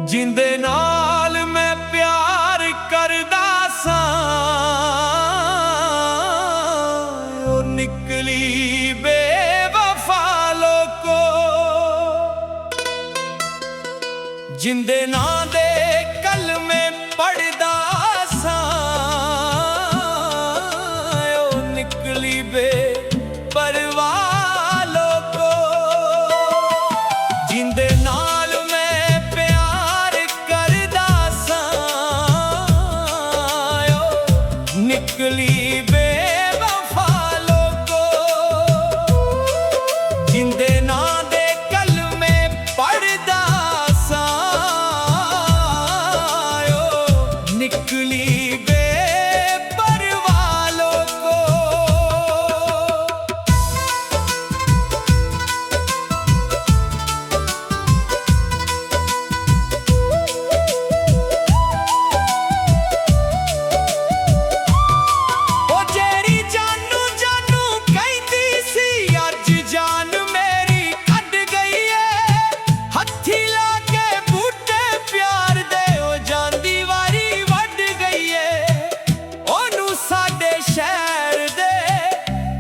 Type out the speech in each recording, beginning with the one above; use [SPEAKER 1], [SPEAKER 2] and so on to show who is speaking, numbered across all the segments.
[SPEAKER 1] जिंदे नाल मैं प्यार करदा सां ओ निकली बेवफा लोको। जिंदे नां दे कलमे पढ़दा सां ओ निकली बेपरवाह लोको। जिंदे नाल निकली बेवफा लोको। जिंदे नां दे कलमे पढ़दा सां ओ निकली बेपरवाह लोको।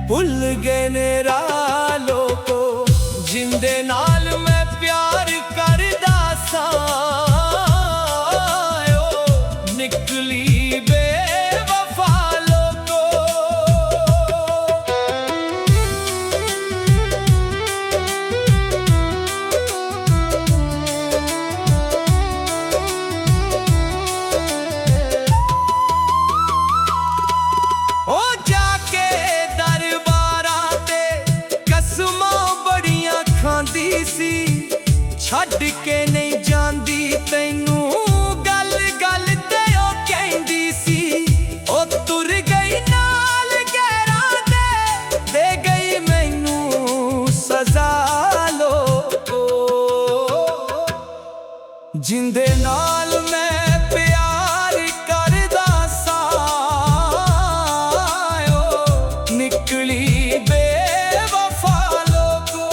[SPEAKER 1] भुल गए ने राह लोको। जिंदे नाल मैं प्यार करदा सां ओ निकली बेवफा लोको। ओ जाके सी छड़ के नहीं जांदी तैनू गल गल ते ओ कहंदी सी। ओ तुर गई नाल गैरां दे गई मैनू सजा लोको। जिंदे नाल मैं प्यार करदा सां ओ निकली बेवफा लोको।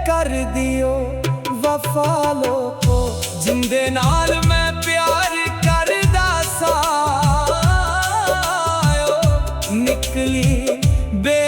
[SPEAKER 1] कर दियो वफा लोको। जिंदे नाल मैं प्यार करदा सां ओ निकली बे